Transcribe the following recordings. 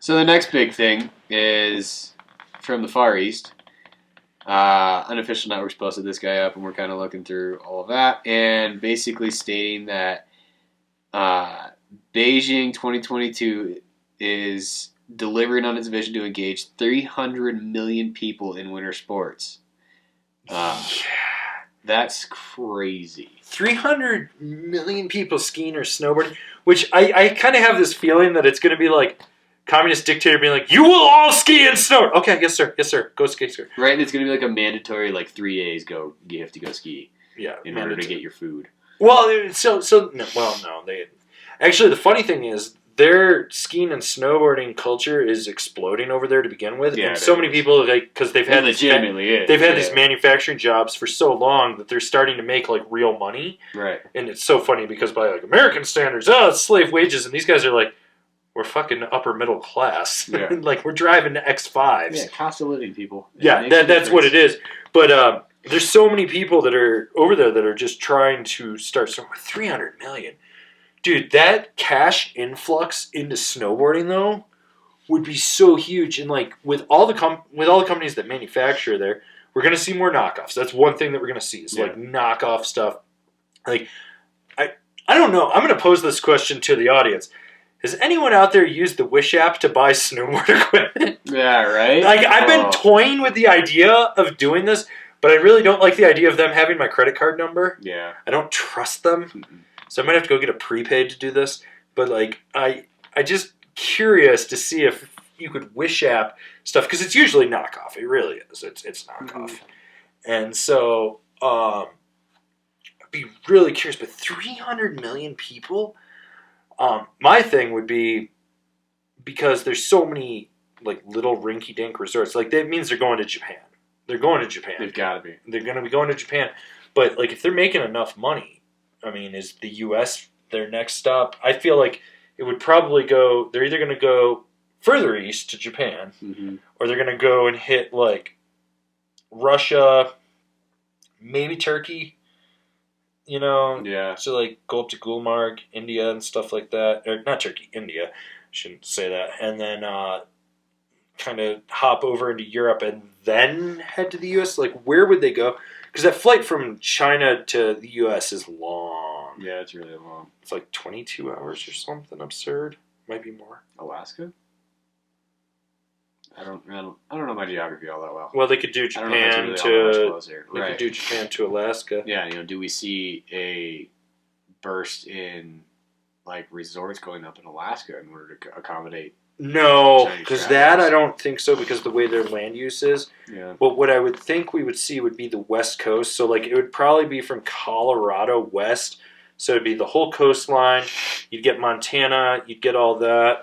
So the next big thing is from the Far East. Unofficial networks posted this guy up, and we're kind of looking through all of that, and basically stating that Beijing 2022 is delivering on its vision to engage 300 million people in winter sports. That's crazy. 300 million people skiing or snowboarding, which I kind of have this feeling that it's going to be like communist dictator being like, you will all ski and snow. Okay, yes sir, go ski, sir. Right, and it's going to be like a mandatory 3 days you have to go ski. Yeah, in order to get your food. Well, no. Actually, the funny thing is, their skiing and snowboarding culture is exploding over there to begin with, and so many people because they've had these manufacturing jobs for so long that they're starting to make real money. Right, and it's so funny because by American standards, it's slave wages, and these guys are like, we're fucking upper middle class. Yeah. We're driving X5s. Yeah, cost of living, people. Yeah, that's what it is. But there's so many people that are over there that are just trying to start somewhere. 300 million. Dude, that cash influx into snowboarding, though, would be so huge. And, with all the companies that manufacture there, we're going to see more knockoffs. That's one thing that we're going to see is, knockoff stuff. I don't know. I'm going to pose this question to the audience. Has anyone out there used the Wish app to buy snowboard equipment? Yeah, right? I've been toying with the idea of doing this, but I really don't like the idea of them having my credit card number. Yeah. I don't trust them. Mm-mm. So I might have to go get a prepaid to do this. But, I just curious to see if you could Wish app stuff, because it's usually knockoff. It really is. It's knockoff. Mm-hmm. And so I'd be really curious. But 300 million people? My thing would be, because there's so many little rinky-dink resorts, that means they're going to Japan. They're going to Japan. They've got to be. They're going to be going to Japan. But if they're making enough money, is the U.S. their next stop? I feel like it would probably go. They're either going to go further east to Japan, mm-hmm. or they're going to go and hit Russia, maybe Turkey. Yeah. So go up to Gulmarg, India, and stuff like that. Or not Turkey, India. Shouldn't say that. And then kind of hop over into Europe and then head to the U.S. Where would they go? Because that flight from China to the U.S. is long. Yeah, it's really long. It's 22 hours or something absurd. Might be more. Alaska? I don't know my geography all that well. Well, they could do Japan could do Japan to Alaska. Yeah, do we see a burst in resorts going up in Alaska in order to accommodate? No, because that I don't think so, because the way their land use is. Yeah. But what I would think we would see would be the West Coast. So it would probably be from Colorado west. So it'd be the whole coastline. You'd get Montana. You'd get all that.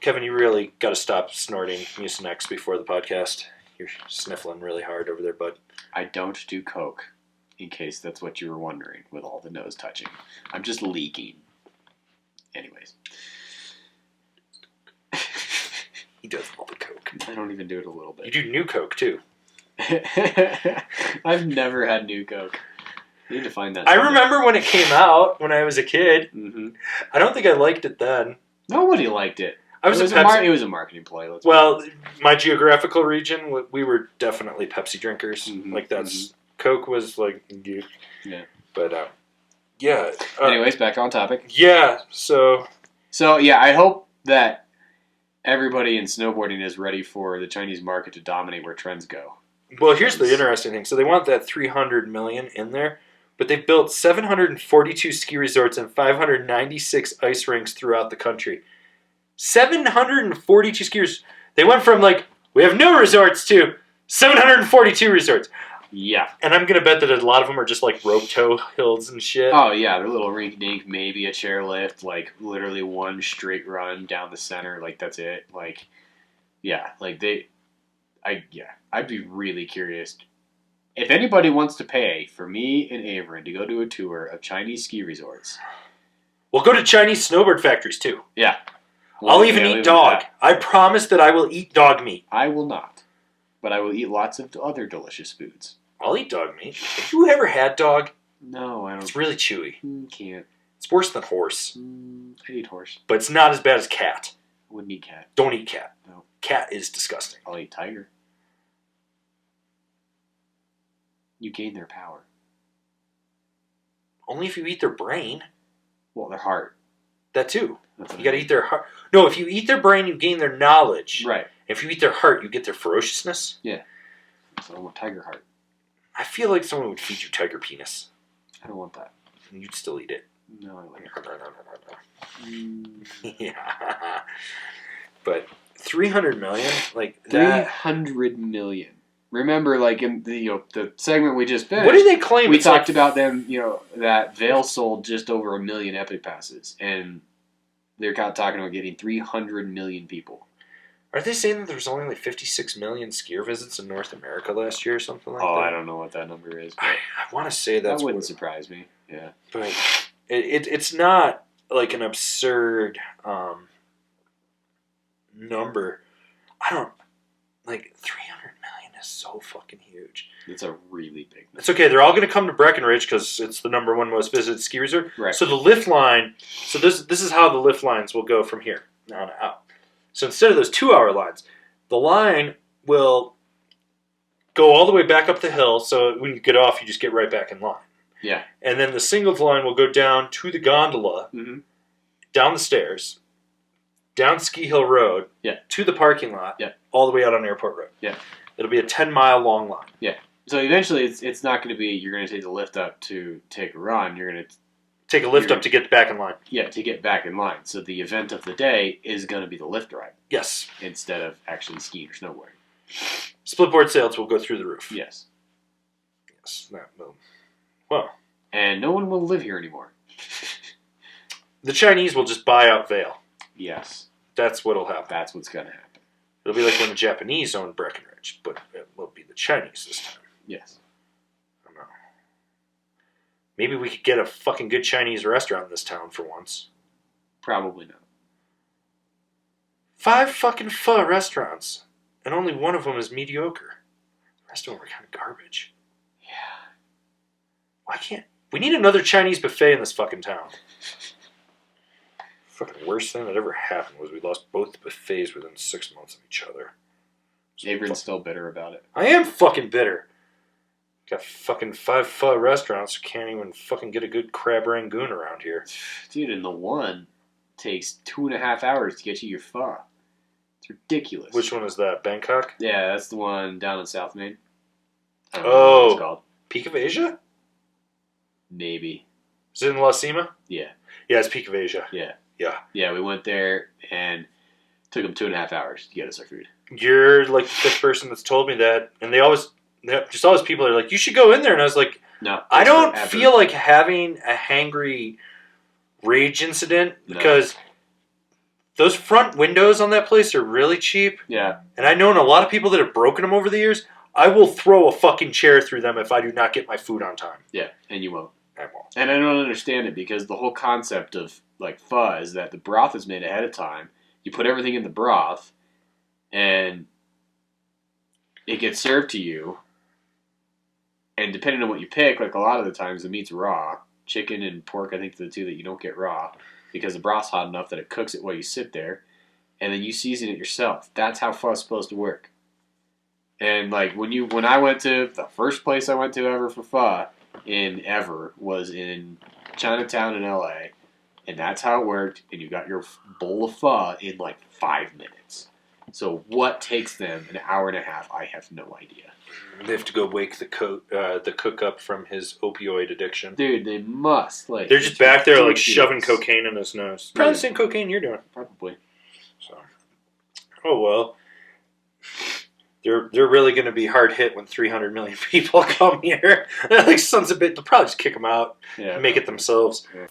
Kevin, you really got to stop snorting Mucinex before the podcast. You're sniffling really hard over there, bud. I don't do coke, in case that's what you were wondering, with all the nose touching. I'm just leaking. Anyways. He does all the coke. I don't even do it a little bit. You do New Coke, too. I've never had New Coke. I need to find that. I remember when it came out, when I was a kid. Mm-hmm. I don't think I liked it then. Nobody liked it. It was a marketing play. My geographical region, we were definitely Pepsi drinkers. Mm-hmm, Coke was yeah. But yeah. Anyways, back on topic. Yeah. So yeah, I hope that everybody in snowboarding is ready for the Chinese market to dominate where trends go. Well, here's the interesting thing. So they want that 300 million in there, but they've built 742 ski resorts and 596 ice rinks throughout the country. 742 skiers. They went from we have no resorts to 742 resorts. Yeah. And I'm going to bet that a lot of them are just rope tow hills and shit. Oh, yeah. They're little rink-dink, maybe a chairlift, literally one straight run down the center. That's it. Yeah. I'd be really curious. If anybody wants to pay for me and Averin to go do a tour of Chinese ski resorts. We'll go to Chinese snowboard factories, too. Yeah. I'll even eat dog. I promise that I will eat dog meat. I will not. But I will eat lots of other delicious foods. I'll eat dog meat. Have you ever had dog? No, I don't. It's really chewy. Can't. It's worse than horse. I eat horse. But it's not as bad as cat. Wouldn't eat cat. Don't eat cat. No. Cat is disgusting. I'll eat tiger. You gain their power. Only if you eat their brain. Well, their heart. That too. That's You got to eat their heart. No, if you eat their brain, you gain their knowledge. Right. If you eat their heart, you get their ferociousness. Yeah. So I want tiger heart. I feel like someone would feed you tiger penis. I don't want that. And you'd still eat it. No, I like it. Yeah. But 300 million? Like that. 300 million. Remember, like in the segment we just finished, What did they claim? we It's talked like, about them, that Vail sold just over 1 million Epic Passes, and they're kind of talking about getting 300 million people. Are they saying that there was only like 56 million skier visits in North America last year or something like that? I don't know what that number is. I want to say That that's wouldn't surprise me. Yeah. But it's not like an absurd number. I don't like 300 million is so fucking huge. It's a really big number. It's okay. They're all going to come to Breckenridge because it's the #1 most visited ski resort. Right. So the lift line. So this is how the lift lines will go from here on out. So instead of those 2-hour lines, the line will go all the way back up the hill. So when you get off, you just get right back in line. Yeah. And then the singles line will go down to the gondola, down the stairs, down Ski Hill Road, to the parking lot, all the way out on Airport Road. Yeah. It'll be a 10-mile long line. Yeah. So eventually it's not going to be you're going to take the lift up to take a run. You're going to take a lift up to get back in line. Yeah, to get back in line. So the event of the day is going to be the lift ride. Yes. Instead of actually skiing or snowboarding. Splitboard sales will go through the roof. Yes. Yes. That will. Well. And no one will live here anymore. The Chinese will just buy out Vail. Yes. That's what'll happen. That's what's going to happen. It'll be like when the Japanese owned Breckenridge, but it will be the Chinese this time. Yes. I don't know. Maybe we could get a fucking good Chinese restaurant in this town for once. Probably not. 5 fucking pho restaurants, and only one of them is mediocre. The rest of them are kind of garbage. Yeah. Why can't... We need another Chinese buffet in this fucking town. Fucking worst thing that ever happened was we lost both the buffets within 6 months of each other. Avron's still bitter about it. I am fucking bitter. Got fucking 5 pho restaurants who can't even fucking get a good crab rangoon around here. Dude, and the one takes 2.5 hours to get you your pho. It's ridiculous. Which one is that? Bangkok? Yeah, that's the one down in South Main. I don't know what it's called. Peak of Asia? Maybe. Is it in La Cima? Yeah. Yeah, it's Peak of Asia. Yeah. Yeah. Yeah, we went there and took them 2.5 hours to get us our food. You're like the 5th person that's told me that, and just always people are like, you should go in there, and I was like, no, I don't feel like having a hangry rage incident because those front windows on that place are really cheap. Yeah. And I know a lot of people that have broken them over the years. I will throw a fucking chair through them if I do not get my food on time. Yeah, and you won't. I won't. And I don't understand it because the whole concept of like pho is that the broth is made ahead of time. You put everything in the broth, and it gets served to you. And depending on what you pick, like a lot of the times the meat's raw. Chicken and pork, I think, are the two that you don't get raw because the broth's hot enough that it cooks it while you sit there, and then you season it yourself. That's how pho's supposed to work. And like when I went to the first place I went to ever for pho was in Chinatown in LA, and that's how it worked. And you got your bowl of pho in like 5 minutes. So what takes them an hour and a half? I have no idea. They have to go wake the cook up from his opioid addiction. Dude, they must. Like they're just back there like shoving cocaine in his nose. Probably the same cocaine you're doing. Probably. So, oh well. They're really going to be hard hit when 300 million people come here. Like sons of bitch, they'll probably just kick them out and make it themselves. Yeah.